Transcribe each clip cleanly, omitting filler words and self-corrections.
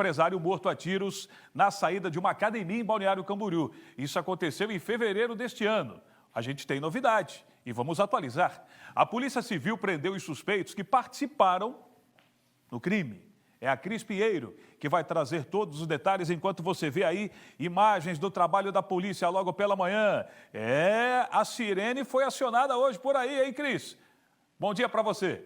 empresário morto a tiros na saída de uma academia em Balneário Camboriú. Isso aconteceu em fevereiro deste ano. A gente tem novidade e vamos atualizar. A Polícia Civil prendeu os suspeitos que participaram no crime. É a Cris Pinheiro que vai trazer todos os detalhes enquanto você vê aí imagens do trabalho da polícia logo pela manhã. A sirene foi acionada hoje por aí, hein, Cris? Bom dia para você.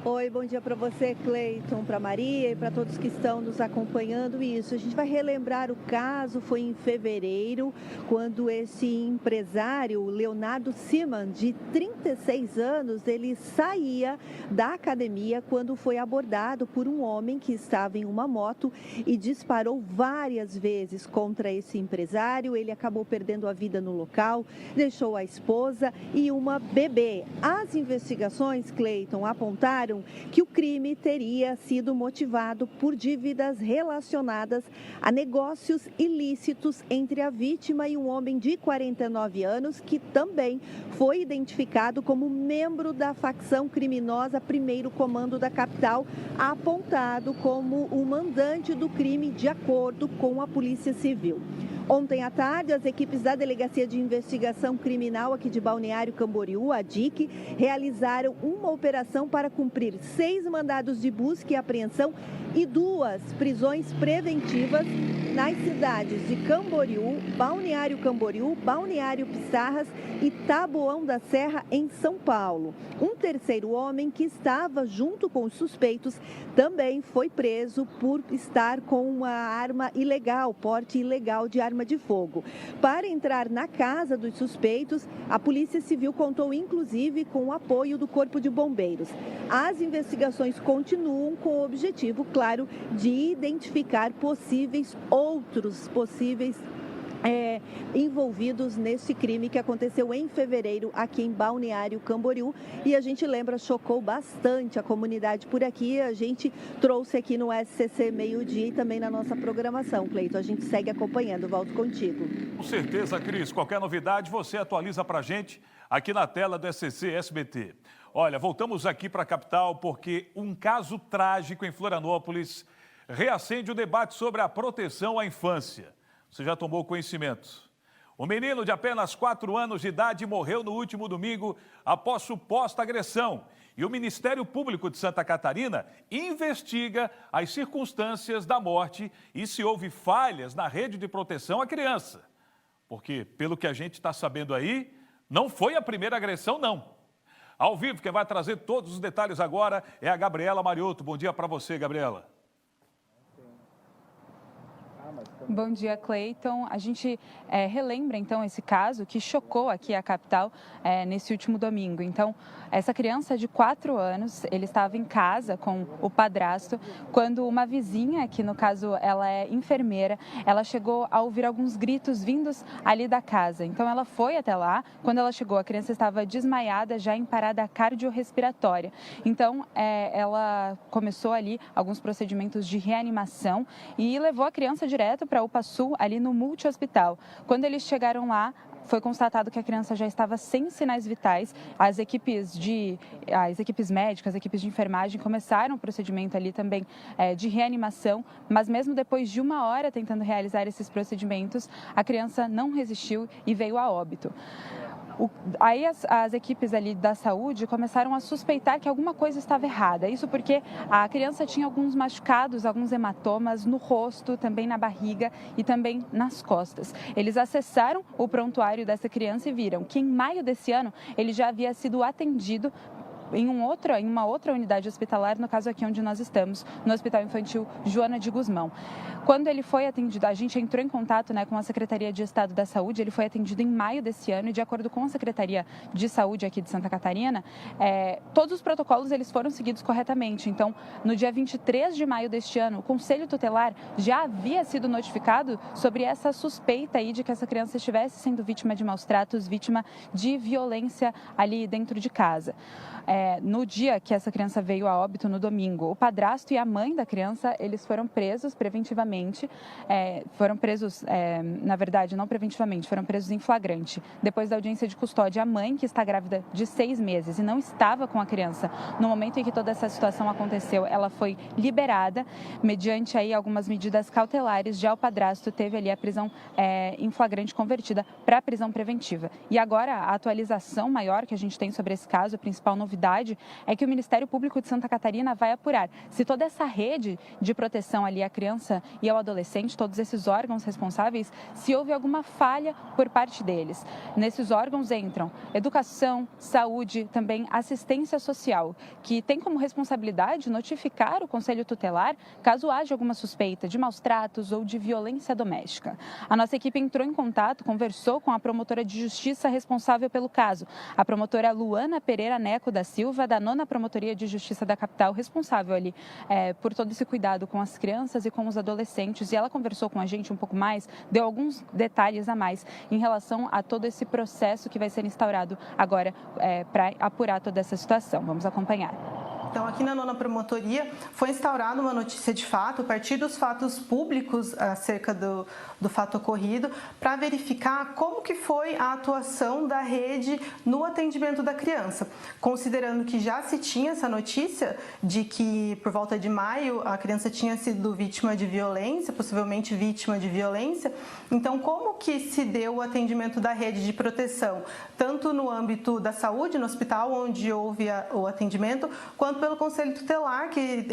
Oi, bom dia para você, Cleiton, para Maria e para todos que estão nos acompanhando. Isso, a gente vai relembrar o caso, foi em fevereiro, quando esse empresário, Leonardo Siman, de 36 anos, ele saía da academia quando foi abordado por um homem que estava em uma moto e disparou várias vezes contra esse empresário. Ele acabou perdendo a vida no local, deixou a esposa e uma bebê. As investigações, Cleiton, apontaram que o crime teria sido motivado por dívidas relacionadas a negócios ilícitos entre a vítima e um homem de 49 anos, que também foi identificado como membro da facção criminosa Primeiro Comando da capital, apontado como o mandante do crime de acordo com a Polícia Civil. Ontem à tarde, as equipes da Delegacia de Investigação Criminal aqui de Balneário Camboriú, a DIC, realizaram uma operação para cumprir 6 mandados de busca e apreensão e 2 prisões preventivas nas cidades de Camboriú, Balneário Camboriú, Balneário Pissarras e Taboão da Serra, em São Paulo. Um terceiro homem que estava junto com os suspeitos também foi preso por estar com uma arma ilegal, porte ilegal de arma de fogo. Para entrar na casa dos suspeitos, a Polícia Civil contou inclusive com o apoio do Corpo de Bombeiros. As investigações continuam com o objetivo, claro, de identificar outros possíveis envolvidos nesse crime que aconteceu em fevereiro aqui em Balneário Camboriú. E a gente lembra, chocou bastante a comunidade por aqui. A gente trouxe aqui no SCC Meio-Dia e também na nossa programação, Cleiton. A gente segue acompanhando. Volto contigo. Com certeza, Cris. Qualquer novidade, você atualiza pra gente aqui na tela do SCC SBT. Olha, voltamos aqui para a capital porque um caso trágico em Florianópolis reacende o debate sobre a proteção à infância. Você já tomou conhecimento. O menino de apenas 4 anos de idade morreu no último domingo após suposta agressão. E o Ministério Público de Santa Catarina investiga as circunstâncias da morte e se houve falhas na rede de proteção à criança. Porque, pelo que a gente está sabendo aí, não foi a primeira agressão, não. Ao vivo, quem vai trazer todos os detalhes agora é a Gabriela Mariotto. Bom dia para você, Gabriela. Bom dia, Cleiton. A gente relembra, então, esse caso que chocou aqui a capital nesse último domingo. Então, essa criança de 4 anos, ele estava em casa com o padrasto, quando uma vizinha, que no caso ela é enfermeira, ela chegou a ouvir alguns gritos vindos ali da casa. Então, ela foi até lá. Quando ela chegou, a criança estava desmaiada, já em parada cardiorrespiratória. Então, ela começou ali alguns procedimentos de reanimação e levou a criança direto para a UPA Sul, ali no multi-hospital. Quando eles chegaram lá, foi constatado que a criança já estava sem sinais vitais. As equipes médicas, as equipes de enfermagem começaram o procedimento ali também de reanimação, mas mesmo depois de 1 hora tentando realizar esses procedimentos, a criança não resistiu e veio a óbito. Aí as equipes ali da saúde começaram a suspeitar que alguma coisa estava errada. Isso porque a criança tinha alguns machucados, alguns hematomas no rosto, também na barriga e também nas costas. Eles acessaram o prontuário dessa criança e viram que em maio desse ano ele já havia sido atendido em uma outra unidade hospitalar, no caso aqui onde nós estamos, no Hospital Infantil Joana de Guzmão. Quando ele foi atendido, a gente entrou em contato com a Secretaria de Estado da Saúde, ele foi atendido em maio desse ano e, de acordo com a Secretaria de Saúde aqui de Santa Catarina, todos os protocolos eles foram seguidos corretamente. Então, no dia 23 de maio deste ano, o Conselho Tutelar já havia sido notificado sobre essa suspeita aí de que essa criança estivesse sendo vítima de maus tratos, vítima de violência ali dentro de casa. no dia que essa criança veio a óbito, no domingo, o padrasto e a mãe da criança, eles foram presos preventivamente, na verdade, não preventivamente, foram presos em flagrante. Depois da audiência de custódia, a mãe, que está grávida de 6 meses e não estava com a criança no momento em que toda essa situação aconteceu, ela foi liberada, mediante aí algumas medidas cautelares. Já o padrasto teve ali a prisão em flagrante convertida para prisão preventiva. E agora, a atualização maior que a gente tem sobre esse caso, a principal novidade, é que o Ministério Público de Santa Catarina vai apurar se toda essa rede de proteção ali à criança e ao adolescente, todos esses órgãos responsáveis, se houve alguma falha por parte deles. Nesses órgãos entram educação, saúde, também assistência social, que tem como responsabilidade notificar o Conselho Tutelar caso haja alguma suspeita de maus tratos ou de violência doméstica. A nossa equipe entrou em contato, conversou com a promotora de justiça responsável pelo caso, a promotora Luana Pereira Neco da Silva, da 9ª Promotoria de Justiça da capital, responsável ali por todo esse cuidado com as crianças e com os adolescentes. E ela conversou com a gente um pouco mais, deu alguns detalhes a mais em relação a todo esse processo que vai ser instaurado agora para apurar toda essa situação. Vamos acompanhar. Então, aqui na 9ª Promotoria foi instaurada uma notícia de fato, a partir dos fatos públicos acerca do fato ocorrido, para verificar como que foi a atuação da rede no atendimento da criança. Considerando que já se tinha essa notícia de que, por volta de maio, a criança tinha sido vítima de violência, possivelmente vítima de violência, então como que se deu o atendimento da rede de proteção, tanto no âmbito da saúde, no hospital onde houve o atendimento, quanto pelo Conselho Tutelar, que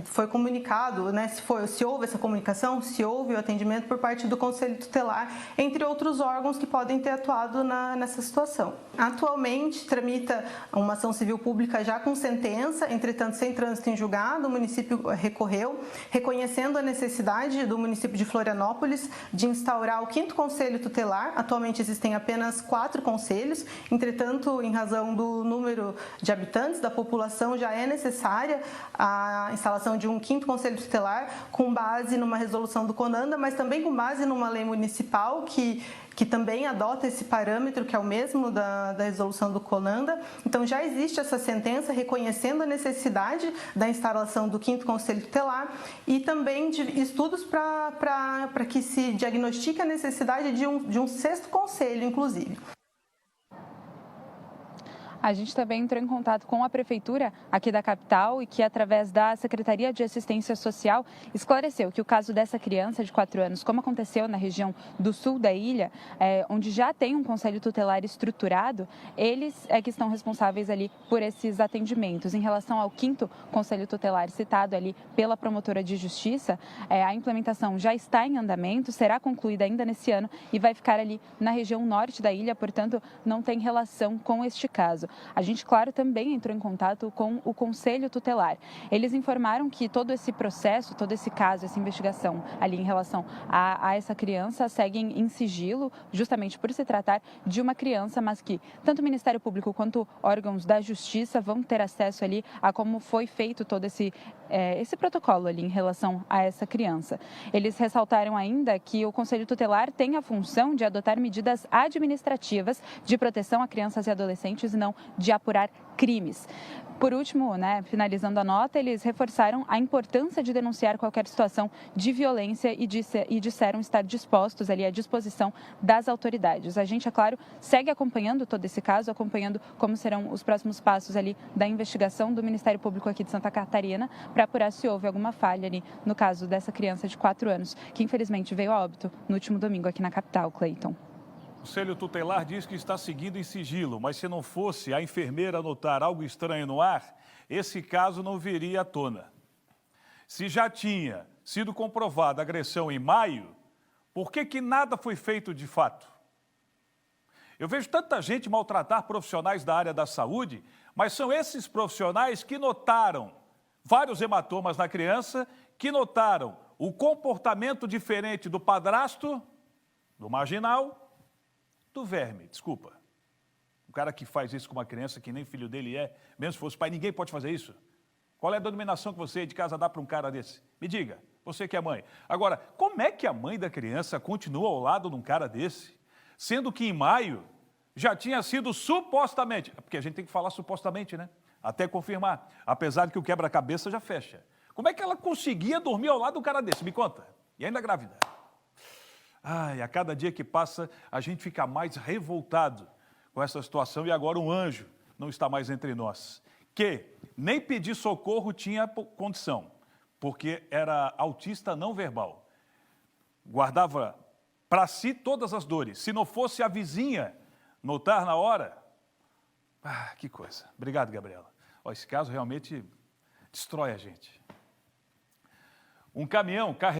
foi comunicado, né, se houve essa comunicação, se houve o atendimento por parte do Conselho Tutelar, entre outros órgãos que podem ter atuado nessa situação. Atualmente, tramita uma ação civil pública já com sentença, entretanto, sem trânsito em julgado, o município recorreu, reconhecendo a necessidade do município de Florianópolis de instaurar o 5º Conselho Tutelar. Atualmente existem apenas 4 conselhos, entretanto, em razão do número de habitantes da população, já é necessária a instalação de um 5º Conselho Tutelar, com base numa resolução do CONANDA, mas também com base numa lei municipal que também adota esse parâmetro, que é o mesmo da resolução do CONANDA. Então, já existe essa sentença reconhecendo a necessidade da instalação do 5º Conselho Tutelar e também de estudos para que se diagnostique a necessidade de um 6º Conselho, inclusive. A gente também entrou em contato com a Prefeitura aqui da capital e que, através da Secretaria de Assistência Social, esclareceu que o caso dessa criança de 4 anos, como aconteceu na região do sul da ilha, onde já tem um conselho tutelar estruturado, eles é que estão responsáveis ali por esses atendimentos. Em relação ao 5º Conselho Tutelar citado ali pela promotora de justiça, a implementação já está em andamento, será concluída ainda nesse ano e vai ficar ali na região norte da ilha, portanto, não tem relação com este caso. A gente, claro, também entrou em contato com o Conselho Tutelar. Eles informaram que todo esse processo, todo esse caso, essa investigação ali em relação a essa criança seguem em sigilo, justamente por se tratar de uma criança, mas que tanto o Ministério Público quanto órgãos da Justiça vão ter acesso ali a como foi feito todo esse protocolo ali em relação a essa criança. Eles ressaltaram ainda que o Conselho Tutelar tem a função de adotar medidas administrativas de proteção a crianças e adolescentes e não de apurar crimes. Por último, finalizando a nota, eles reforçaram a importância de denunciar qualquer situação de violência e disseram estar dispostos ali à disposição das autoridades. A gente, é claro, segue acompanhando todo esse caso, acompanhando como serão os próximos passos ali da investigação do Ministério Público aqui de Santa Catarina para apurar se houve alguma falha ali no caso dessa criança de 4 anos, que infelizmente veio a óbito no último domingo aqui na capital, Cleiton. O Conselho Tutelar diz que está seguindo em sigilo, mas se não fosse a enfermeira notar algo estranho no ar, esse caso não viria à tona. Se já tinha sido comprovada a agressão em maio, por que nada foi feito de fato? Eu vejo tanta gente maltratar profissionais da área da saúde, mas são esses profissionais que notaram vários hematomas na criança, que notaram o comportamento diferente do padrasto, do marginal, do verme, desculpa. O cara que faz isso com uma criança que nem filho dele é, mesmo se fosse pai, ninguém pode fazer isso. Qual é a denominação que você de casa dá para um cara desse? Me diga, você que é mãe. Agora, como é que a mãe da criança continua ao lado de um cara desse, sendo que em maio já tinha sido supostamente, porque a gente tem que falar supostamente, né? até confirmar, apesar de que o quebra-cabeça já fecha. Como é que ela conseguia dormir ao lado do cara desse? Me conta. E ainda grávida. Ai, a cada dia que passa, a gente fica mais revoltado com essa situação e agora um anjo não está mais entre nós, que nem pedir socorro tinha condição, porque era autista não verbal. Guardava para si todas as dores. Se não fosse a vizinha notar na hora... Ah, que coisa. Obrigado, Gabriela. Ó, esse caso realmente destrói a gente. Um caminhão carregado